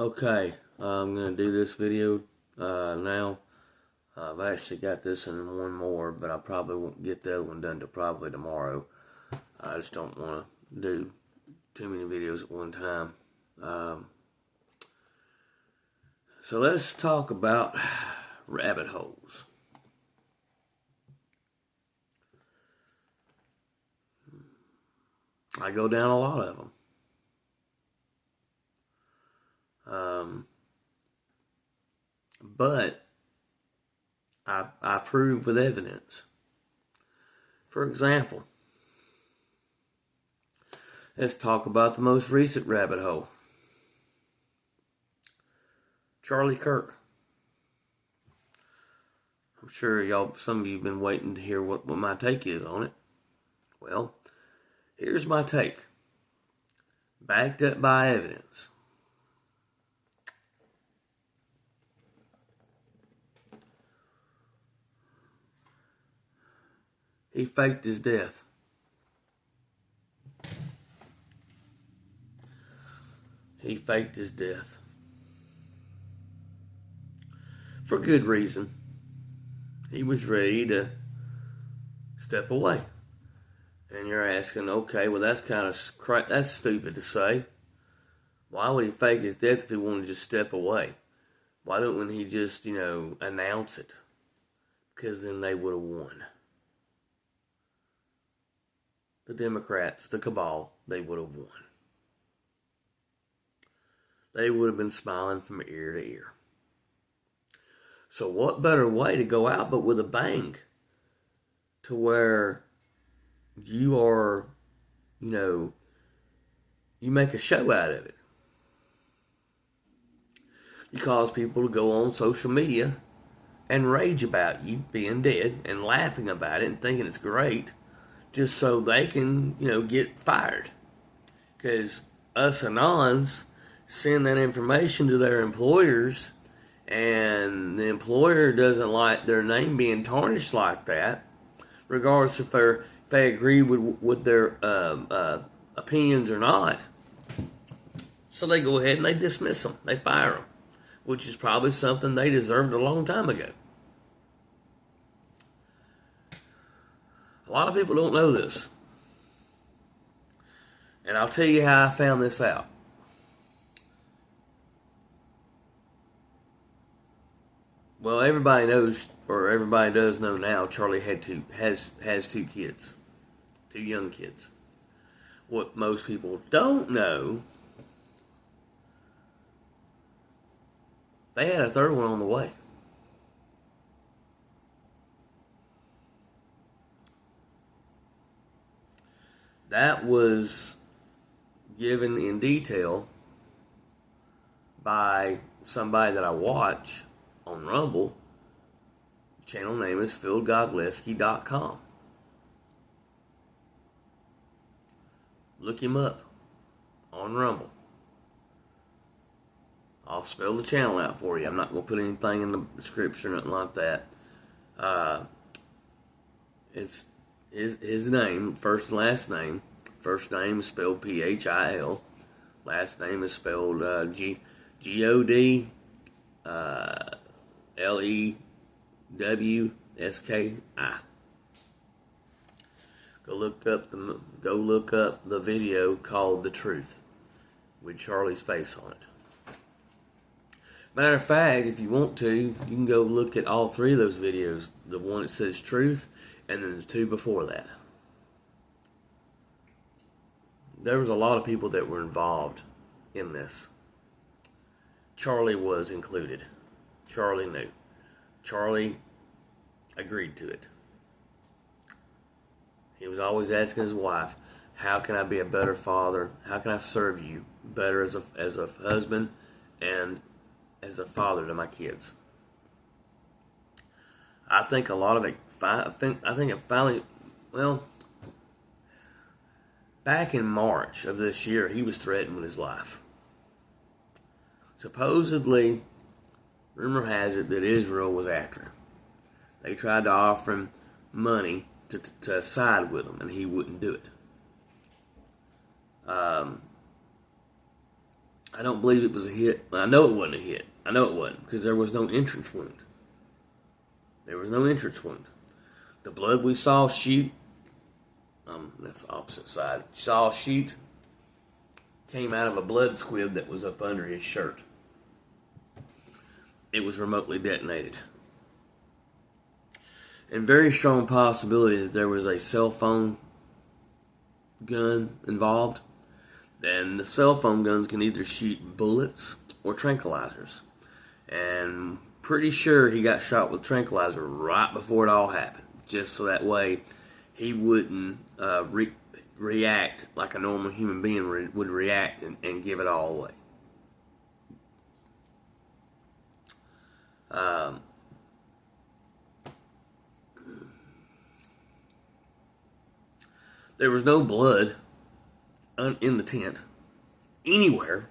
Okay, I'm going to do this video now. I've actually got this and one more, but I probably won't get the other one done till probably tomorrow. I just don't want to do too many videos at one time. So let's talk about rabbit holes. I go down a lot of them. But I prove with evidence. For example, let's talk about the most recent rabbit hole. Charlie Kirk. I'm sure some of you have been waiting to hear what my take is on it. Well, here's my take. Backed up by evidence. He faked his death. He faked his death. For good reason. He was ready to step away. And you're asking, okay, well that's stupid to say. Why would he fake his death if he wanted to just step away? Why don't he just, announce it? Because then they would have won. The Democrats, the cabal, they would have won. They would have been smiling from ear to ear. So what better way to go out but with a bang? To where you are, you make a show out of it. You cause people to go on social media and rage about you being dead and laughing about it and thinking it's great just so they can, get fired. Because us Anons send that information to their employers and the employer doesn't like their name being tarnished like that, regardless if they agree with their opinions or not. So they go ahead and they dismiss them. They fire them, which is probably something they deserved a long time ago. A lot of people don't know this. And I'll tell you how I found this out. Well, everybody knows, or everybody does know now, Charlie has two kids. 2 young kids. What most people don't know, they had a third one on the way. That was given in detail by somebody that I watch on Rumble. The channel name is PhilGodleski.com. Look him up on Rumble. I'll spell the channel out for you. I'm not going to put anything in the description or nothing like that. It's his name, first and last name. First name is spelled Phil. Last name is spelled Godwski. Go look up the video called "The Truth" with Charlie's face on it. Matter of fact, if you want to, you can go look at all 3 of those videos. The one that says "Truth" and then the 2 before that. There was a lot of people that were involved in this. Charlie was included. Charlie knew. Charlie agreed to it. He was always asking his wife, how can I be a better father? How can I serve you better as a husband and as a father to my kids? I think a lot of it, I think it finally, back in March of this year, he was threatened with his life. Supposedly, rumor has it that Israel was after him. They tried to offer him money to side with him, and he wouldn't do it. I don't believe it was a hit. I know it wasn't a hit. I know it wasn't because there was no entrance wound. There was no entrance wound. The blood we saw shoot, that's the opposite side, saw shoot, came out of a blood squib that was up under his shirt. It was remotely detonated. And very strong possibility that there was a cell phone gun involved. And the cell phone guns can either shoot bullets or tranquilizers. And pretty sure he got shot with tranquilizer right before it all happened. Just so that way he wouldn't react like a normal human being would react and give it all away. There was no blood in the tent anywhere.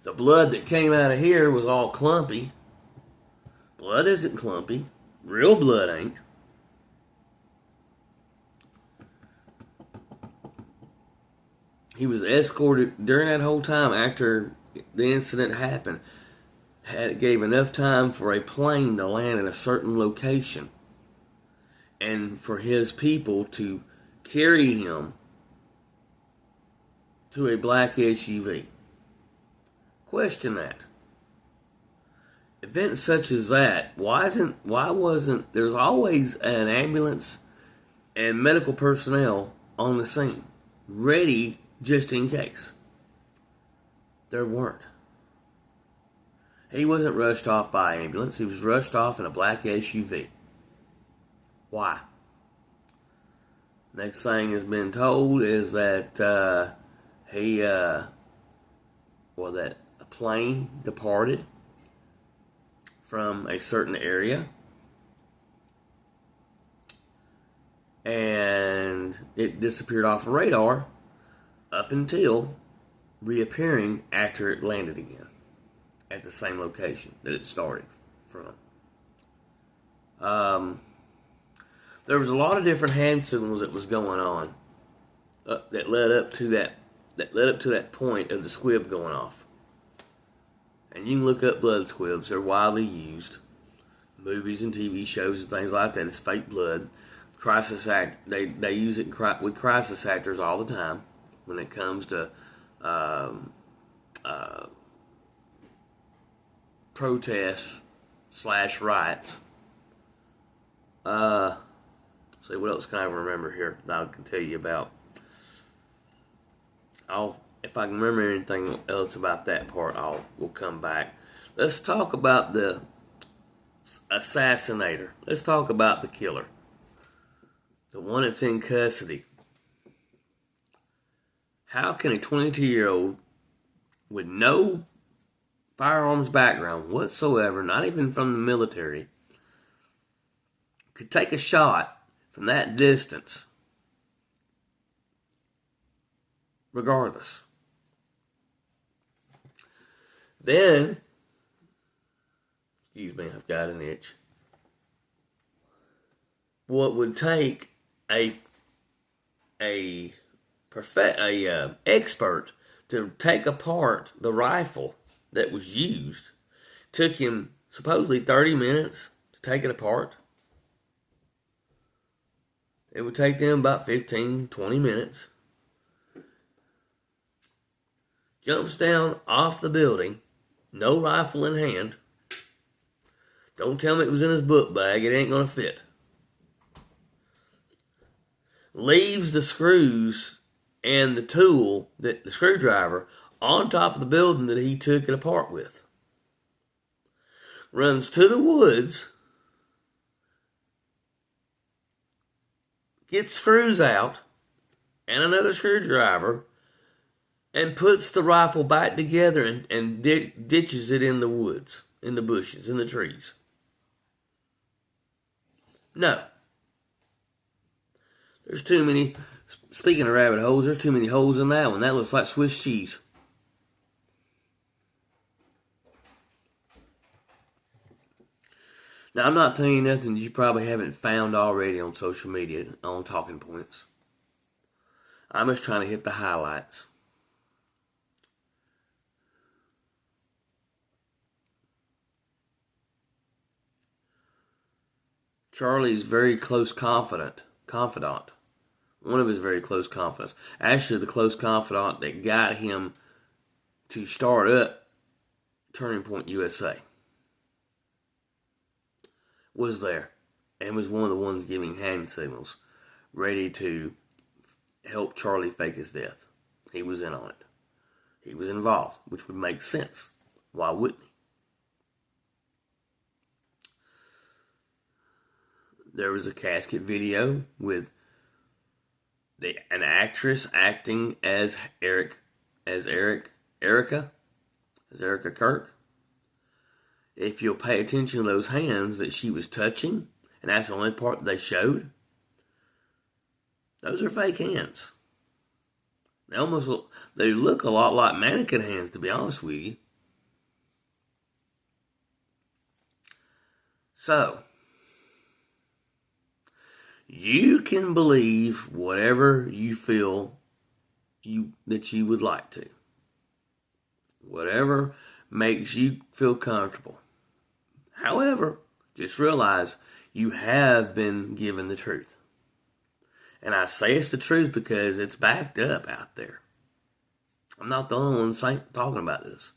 The blood that came out of here was all clumpy. Blood isn't clumpy. Real blood ain't. He was escorted during that whole time after the incident happened. Gave enough time for a plane to land at a certain location and for his people to carry him to a black SUV. Question that. Events such as that, why wasn't there's always an ambulance and medical personnel on the scene, ready just in case? There weren't. He wasn't rushed off by ambulance. He was rushed off in a black SUV. Why? Next thing has been told is that that a plane departed from a certain area and it disappeared off the radar up until reappearing after it landed again at the same location that it started from. There was a lot of different hand signals that was going on that led up to that point of the squib going off. And you can look up blood squibs; they're widely used, movies and TV shows and things like that. It's fake blood. They use it with crisis actors all the time when it comes to protests / riots. See, what else can I remember here that I can tell you about? If I can remember anything else about that part, we'll come back. Let's talk about the assassinator. Let's talk about the killer. The one that's in custody. How can a 22-year-old with no firearms background whatsoever, not even from the military, could take a shot from that distance regardless? Then, excuse me, I've got an itch. What would take a expert to take apart the rifle that was used took him supposedly 30 minutes to take it apart. It would take them about 15, 20 minutes. Jumps down off the building, no rifle in hand. Don't tell me it was in his book bag, it ain't gonna fit. Leaves the screws and the screwdriver, on top of the building that he took it apart with. Runs to the woods, gets screws out and another screwdriver, and puts the rifle back together and ditches it in the woods, in the bushes, in the trees. No. There's too many, speaking of rabbit holes, there's too many holes in that one. That looks like Swiss cheese. Now, I'm not telling you nothing you probably haven't found already on social media, on talking points. I'm just trying to hit the highlights. Charlie's very close confidant, one of his very close confidants, actually the close confidant that got him to start up Turning Point USA, was there and was one of the ones giving hand signals, ready to help Charlie fake his death. He was in on it. He was involved, which would make sense. Why wouldn't he? There was a casket video with an actress acting as Erica Kirk. If you'll pay attention to those hands that she was touching, and that's the only part they showed, those are fake hands. They look a lot like mannequin hands, to be honest with you. So, you can believe whatever you feel that you would like to. Whatever makes you feel comfortable. However, just realize you have been given the truth. And I say it's the truth because it's backed up out there. I'm not the only one talking about this.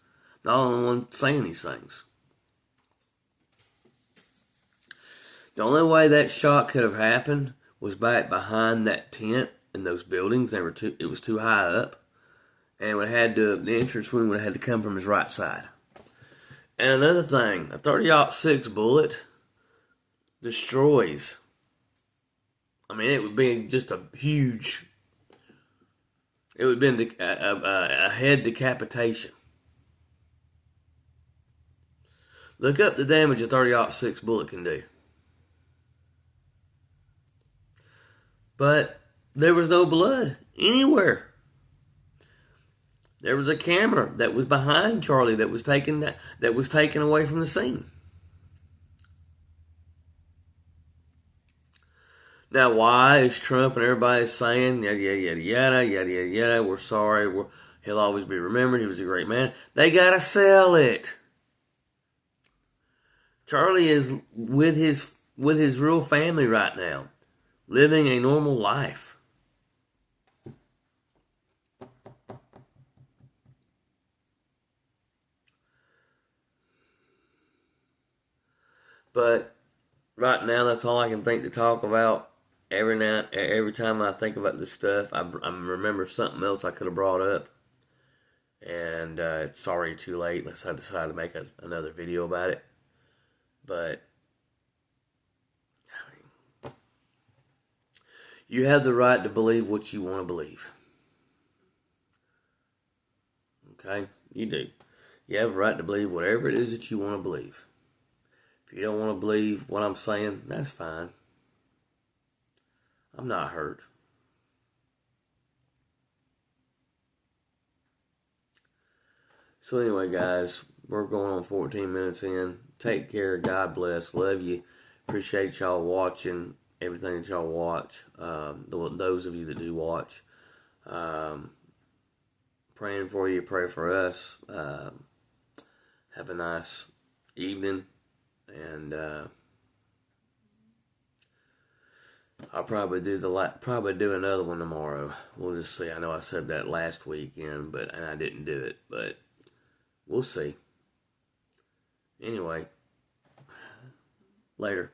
I'm not the only one saying these things. The only way that shot could have happened was back behind that tent in those buildings. It was too high up. And the entrance wound would have had to come from his right side. And another thing, a 30-06 bullet destroys. I mean, it would be just a huge. It would have been a head decapitation. Look up the damage a 30-06 bullet can do. But there was no blood anywhere. There was a camera that was behind Charlie that was taken away from the scene. Now, why is Trump and everybody saying yada yada yada yada yada yada? We're sorry. He'll always be remembered. He was a great man. They gotta sell it. Charlie is with his real family right now, living a normal life. But right now, that's all I can think to talk about. Every time I think about this stuff, I remember something else I could have brought up. And it's sorry too late unless I decide to make another video about it. But I mean, you have the right to believe what you want to believe. Okay? You do. You have a right to believe whatever it is that you want to believe. If you don't want to believe what I'm saying, that's fine. I'm not hurt. So anyway, guys, we're going on 14 minutes in. Take care. God bless. Love you. Appreciate y'all watching everything that y'all watch. Those of you that do watch. Praying for you. Pray for us. Have a nice evening. And I'll probably do another one tomorrow. We'll just see. I know I said that last weekend, and I didn't do it, but we'll see. Anyway, later.